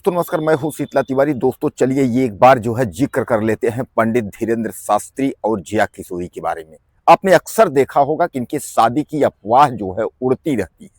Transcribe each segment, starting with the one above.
दोस्तों नमस्कार, मैं हूं शीतला तिवारी। दोस्तों चलिए ये एक बार जो है जिक्र कर लेते हैं पंडित धीरेन्द्र शास्त्री और जया किशोरी के बारे में। आपने अक्सर देखा होगा कि इनकी शादी की अफवाह जो है उड़ती रहती है।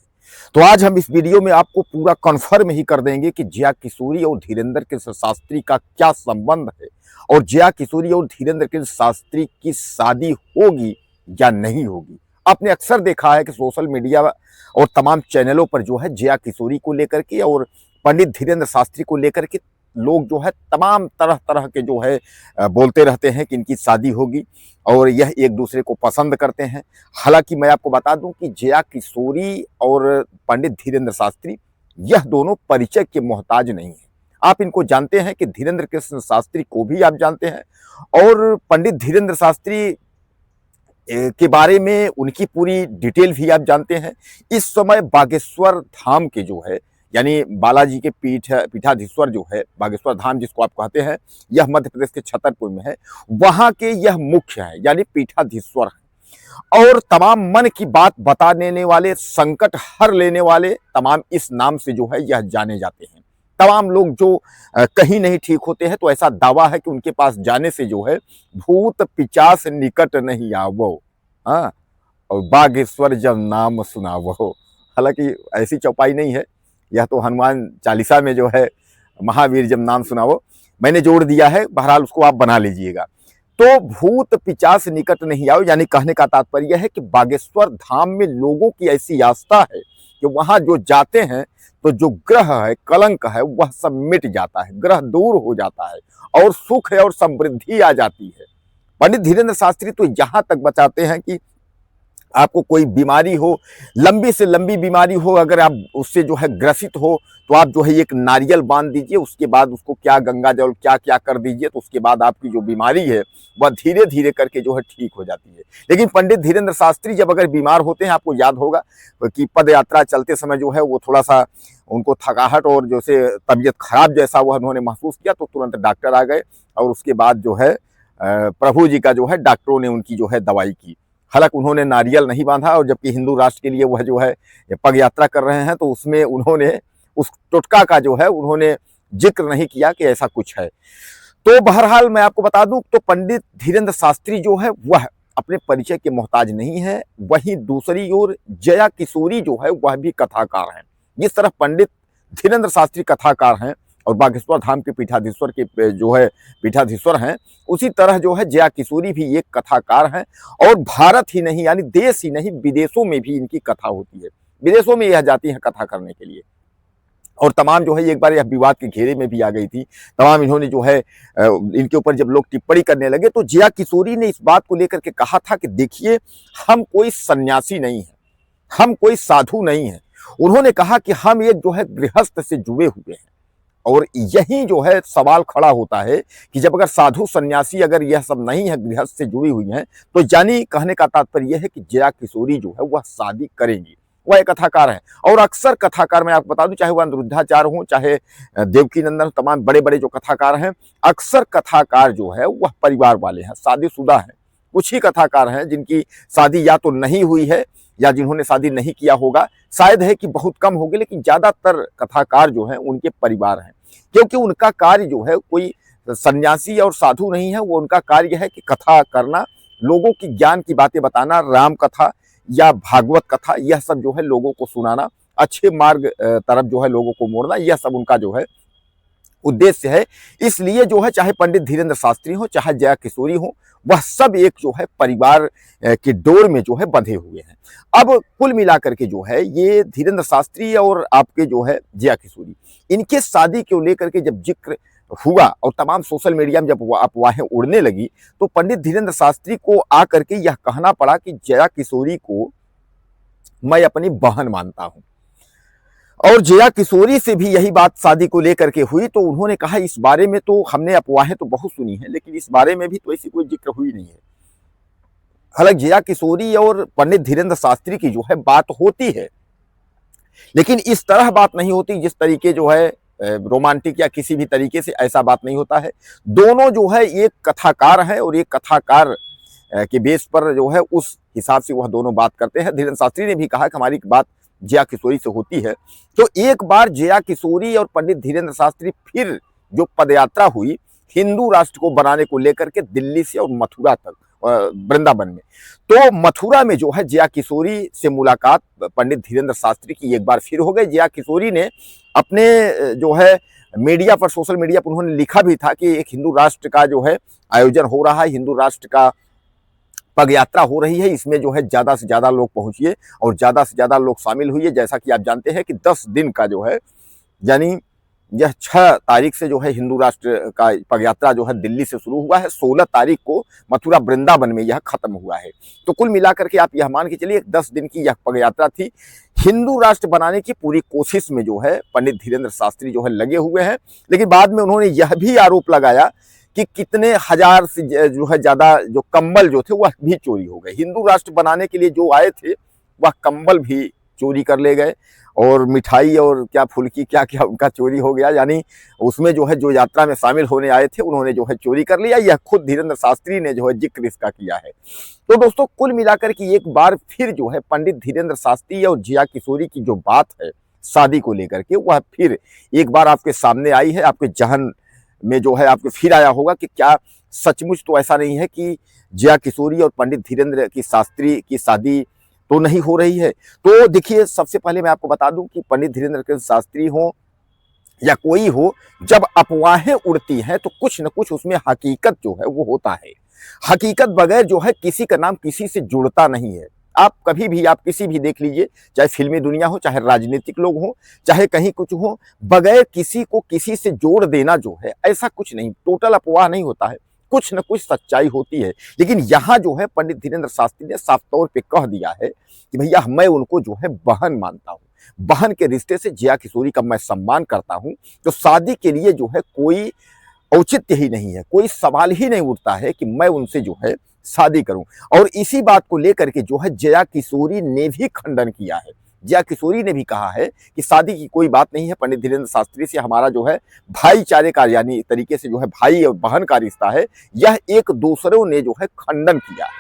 तो आज हम इस वीडियो में आपको पूरा कन्फर्म ही कर देंगे कि जया किशोरी और धीरेन्द्र के शास्त्री का क्या संबंध है और जया किशोरी और धीरेन्द्र के शास्त्री की शादी होगी या नहीं होगी। आपने अक्सर देखा है कि सोशल मीडिया और तमाम चैनलों पर जो है जया किशोरी को लेकर के और पंडित धीरेन्द्र शास्त्री को लेकर के लोग जो है तमाम तरह तरह के जो है बोलते रहते हैं कि इनकी शादी होगी और यह एक दूसरे को पसंद करते हैं। हालांकि मैं आपको बता दूं कि जया किशोरी और पंडित धीरेन्द्र शास्त्री यह दोनों परिचय के मोहताज नहीं है। आप इनको जानते हैं कि धीरेन्द्र कृष्ण शास्त्री को भी आप जानते हैं और पंडित धीरेन्द्र शास्त्री के बारे में उनकी पूरी डिटेल भी आप जानते हैं। इस समय बागेश्वर धाम के जो है यानी बालाजी के पीठाधीश्वर जो है बागेश्वर धाम जिसको आप कहते हैं, यह मध्य प्रदेश के छतरपुर में है। वहां के यह मुख्य है यानी पीठाधीश्वर है और तमाम मन की बात बता देने वाले, संकट हर लेने वाले तमाम इस नाम से जो है यह जाने जाते हैं। तमाम लोग जो कहीं नहीं ठीक होते हैं तो ऐसा दावा है कि उनके पास जाने से जो है भूत पिचास निकट नहीं आवो, हाँ, और बागेश्वर जब नाम सुनावो। हालांकि ऐसी चौपाई नहीं है, यह तो हनुमान चालीसा में जो है महावीर जब नाम सुनावो मैंने जोड़ दिया है, बहरहाल उसको आप बना लीजिएगा। तो भूत पिचास निकट नहीं आओ यानी कहने का तात्पर्य है कि बागेश्वर धाम में लोगों की ऐसी आस्था है कि वहां जो जाते हैं तो जो ग्रह है, कलंक है, वह सब मिट जाता है, ग्रह दूर हो जाता है और सुख है और समृद्धि आ जाती है। पंडित धीरेन्द्र शास्त्री तो यहां तक बताते हैं कि आपको कोई बीमारी हो, लंबी से लंबी बीमारी हो, अगर आप उससे जो है ग्रसित हो तो आप जो है एक नारियल बांध दीजिए, उसके बाद उसको क्या गंगा जल क्या क्या कर दीजिए, तो उसके बाद आपकी जो बीमारी है वह धीरे धीरे करके जो है ठीक हो जाती है। लेकिन पंडित धीरेन्द्र शास्त्री जब अगर बीमार होते हैं, आपको याद होगा कि पद यात्रा चलते समय जो है वो थोड़ा सा उनको थकाहट और जैसे तबीयत खराब जैसा वह उन्होंने महसूस किया तो तुरंत डॉक्टर आ गए और उसके बाद जो है प्रभु जी का जो है डॉक्टरों ने उनकी जो है दवाई की। हालांकि उन्होंने नारियल नहीं बांधा और जबकि हिंदू राष्ट्र के लिए वह जो है पग यात्रा कर रहे हैं तो उसमें उन्होंने उस टोटका का जो है उन्होंने जिक्र नहीं किया कि ऐसा कुछ है। तो बहरहाल मैं आपको बता दूं तो पंडित धीरेन्द्र शास्त्री जो है वह अपने परिचय के मोहताज नहीं है। वहीं दूसरी ओर जया किशोरी जो है वह भी कथाकार हैं। जिस तरह पंडित धीरेन्द्र शास्त्री कथाकार हैं और बागेश्वर धाम के पीठाधीश्वर के जो है पीठाधीश्वर हैं, उसी तरह जो है जया किशोरी भी एक कथाकार हैं और भारत ही नहीं यानी देश ही नहीं विदेशों में भी इनकी कथा होती है। विदेशों में यह जाती हैं कथा करने के लिए और तमाम जो है एक बार यह विवाद के घेरे में भी आ गई थी। तमाम इन्होंने जो है इनके ऊपर जब लोग टिप्पणी करने लगे तो जया किशोरी ने इस बात को लेकर के कहा था कि देखिए हम कोई सन्यासी नहीं है, हम कोई साधु नहीं है। उन्होंने कहा कि हम एक जो है गृहस्थ से जुड़े हुए हैं और यही जो है सवाल खड़ा होता है कि जब अगर साधु सन्यासी अगर यह सब नहीं है, गृहस्थ से जुड़ी हुई हैं, तो यानी कहने का तात्पर्य यह है कि जया किशोरी जो है वह शादी करेंगी। वह एक कथाकार है और अक्सर कथाकार मैं आपको बता दूं चाहे वह अनिरुद्धाचार्य हो चाहे देवकी नंदन, तमाम बड़े बड़े जो कथाकार हैं, अक्सर कथाकार जो है वह परिवार वाले हैं, शादीशुदा हैं। कुछ ही कथाकार हैं जिनकी शादी या तो नहीं हुई है या जिन्होंने शादी नहीं किया होगा, शायद है कि बहुत कम होगी, लेकिन ज्यादातर कथाकार जो हैं उनके परिवार हैं क्योंकि उनका कार्य जो है कोई सन्यासी और साधु नहीं है। वो उनका कार्य है कि कथा करना, लोगों की ज्ञान की बातें बताना, राम कथा या भागवत कथा, यह सब जो है लोगों को सुनाना, अच्छे मार्ग तरफ जो है लोगों को मोड़ना, यह सब उनका जो है उद्देश्य है। इसलिए जो है चाहे पंडित धीरेन्द्र शास्त्री हो चाहे जया किशोरी हो, वह सब एक जो है परिवार की डोर में जो है बंधे हुए हैं। अब कुल मिलाकर के जो है ये धीरेन्द्र शास्त्री और आपके जो है जया किशोरी, इनके शादी को लेकर के जब जिक्र हुआ और तमाम सोशल मीडिया में जब अफवाहें उड़ने लगी तो पंडित धीरेन्द्र शास्त्री को आकर के यह कहना पड़ा कि जया किशोरी को मैं अपनी बहन मानता हूं और जया किशोरी से भी यही बात शादी को लेकर के हुई। तो उन्होंने कहा इस बारे में तो हमने अफवाहें तो बहुत सुनी है लेकिन इस बारे में भी तो ऐसी कोई जिक्र हुई नहीं है। हालांकि जया किशोरी और पंडित धीरेन्द्र शास्त्री की जो है बात होती है लेकिन इस तरह बात नहीं होती जिस तरीके जो है रोमांटिक या किसी भी तरीके से ऐसा बात नहीं होता है। दोनों जो है एक कथाकार है और एक कथाकार के बेस पर जो है उस हिसाब से वह दोनों बात करते हैं। धीरेन्द्र शास्त्री ने भी कहा कि हमारी बात जया किशोरी से होती है, तो एक बार जया किशोरी और पंडित धीरेन्द्र शास्त्री फिर जो पदयात्रा हुई हिंदू राष्ट्र को बनाने को लेकर के दिल्ली से और मथुरा तक, वृंदावन में, तो मथुरा में जो है जया किशोरी से मुलाकात पंडित धीरेन्द्र शास्त्री की एक बार फिर हो गई। जया किशोरी ने अपने जो है मीडिया पर, सोशल मीडिया पर उन्होंने लिखा भी था कि एक हिंदू राष्ट्र का जो है आयोजन हो रहा है, हिंदू राष्ट्र का पग यात्रा हो रही है, इसमें जो है ज़्यादा से ज़्यादा लोग पहुंचिए और ज़्यादा से ज़्यादा लोग शामिल हुए। जैसा कि आप जानते हैं कि 10 दिन का जो है, यानी यह 6 तारीख से जो है हिंदू राष्ट्र का पग यात्रा जो है दिल्ली से शुरू हुआ है, 16 तारीख को मथुरा वृंदावन में यह खत्म हुआ है। तो कुल मिलाकर के आप यह मान के चलिए 10 दिन की यह पग यात्रा थी। हिंदू राष्ट्र बनाने की पूरी कोशिश में जो है पंडित धीरेन्द्र शास्त्री जो है लगे हुए हैं, लेकिन बाद में उन्होंने यह भी आरोप लगाया कि कितने हजार से जो है ज्यादा जो कंबल जो थे वह भी चोरी हो गए। हिंदू राष्ट्र बनाने के लिए जो आए थे वह कंबल भी चोरी कर ले गए, और मिठाई और क्या फुल्की क्या क्या उनका चोरी हो गया, यानी उसमें जो है जो यात्रा में शामिल होने आए थे उन्होंने जो है चोरी कर लिया। यह खुद धीरेन्द्र शास्त्री ने जो है जिक्र इसका किया है। तो दोस्तों कुल मिलाकर के एक बार फिर जो है पंडित धीरेन्द्र शास्त्री और जया किशोरी की जो बात है शादी को लेकर के, वह फिर एक बार आपके सामने आई है, आपके जहन में जो है आपके फिर आया होगा कि क्या सचमुच तो ऐसा नहीं है कि जया किशोरी और पंडित धीरेन्द्र की शास्त्री की शादी तो नहीं हो रही है। तो देखिए, सबसे पहले मैं आपको बता दूं कि पंडित धीरेन्द्र के शास्त्री हो या कोई हो, जब अफवाहें उड़ती हैं तो कुछ न कुछ उसमें हकीकत जो है वो होता है। हकीकत बगैर जो है किसी का नाम किसी से जुड़ता नहीं है। आप कभी भी, आप किसी भी देख लीजिए, चाहे फिल्मी दुनिया हो, चाहे राजनीतिक लोग हो, चाहे कहीं कुछ हो, बगैर किसी को किसी से जोड़ देना जो है ऐसा कुछ नहीं, टोटल अफवाह नहीं होता है, कुछ न कुछ सच्चाई होती है। लेकिन यहाँ जो है पंडित धीरेन्द्र शास्त्री ने साफ तौर पे कह दिया है कि भैया मैं उनको जो है बहन मानता हूँ, बहन के रिश्ते से जया किशोरी का मैं सम्मान करता हूँ, तो शादी के लिए जो है कोई औचित्य ही नहीं है, कोई सवाल ही नहीं उठता है कि मैं उनसे जो है शादी करूं। और इसी बात को लेकर के जो है जया किशोरी ने भी खंडन किया है। जया किशोरी ने भी कहा है कि शादी की कोई बात नहीं है, पंडित धीरेन्द्र शास्त्री से हमारा जो है भाईचारे का, यानी तरीके से जो है भाई और बहन का रिश्ता है, यह एक दूसरों ने जो है खंडन किया है।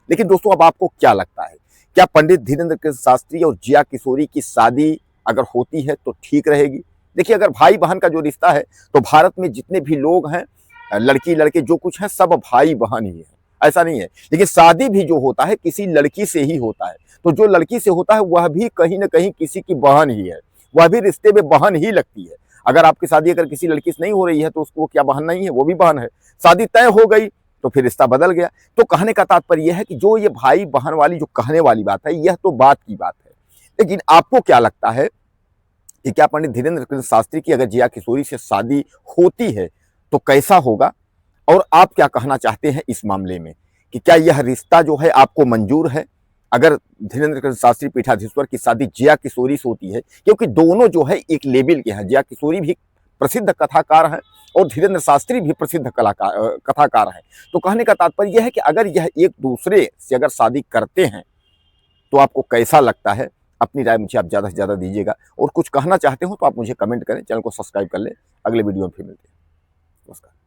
लेकिन दोस्तों अब आपको क्या लगता है, क्या पंडित धीरेन्द्र शास्त्री और जया किशोरी की शादी अगर होती है तो ठीक रहेगी? देखिए, अगर भाई बहन का जो रिश्ता है तो भारत में जितने भी लोग हैं, लड़की लड़के जो कुछ है, सब भाई बहन ही है, ऐसा नहीं है। लेकिन शादी भी जो होता है किसी लड़की से ही होता है, तो जो लड़की से होता है वह भी कहीं ना कहीं किसी की बहन ही है, वह भी रिश्ते में बहन ही लगती है। अगर आपकी शादी अगर किसी लड़की से नहीं हो रही है तो उसको क्या बहन नहीं है? वो भी बहन है। शादी तय हो गई तो फिर रिश्ता बदल गया। तो कहने का तात्पर्य यह है कि जो ये भाई बहन वाली जो कहने वाली बात है, यह तो बात की बात है। लेकिन आपको क्या लगता है कि क्या पंडित धीरेन्द्र शास्त्री की अगर जया किशोरी से शादी होती है तो कैसा होगा, और आप क्या कहना चाहते हैं इस मामले में, कि क्या यह रिश्ता जो है आपको मंजूर है अगर धीरेन्द्र शास्त्री पीठाधीश्वर की शादी जया किशोरी से होती है? क्योंकि दोनों जो है एक लेवल के हैं, जया किशोरी भी प्रसिद्ध कथाकार हैं और धीरेन्द्र शास्त्री भी प्रसिद्ध कथाकार हैं। तो कहने का तात्पर्य यह है कि अगर यह एक दूसरे से अगर शादी करते हैं तो आपको कैसा लगता है? अपनी राय मुझे आप ज़्यादा से ज़्यादा दीजिएगा, और कुछ कहना चाहते हो तो आप मुझे कमेंट करें, चैनल को सब्सक्राइब कर लें। अगले वीडियो में फिर मिलते हैं। नमस्कार।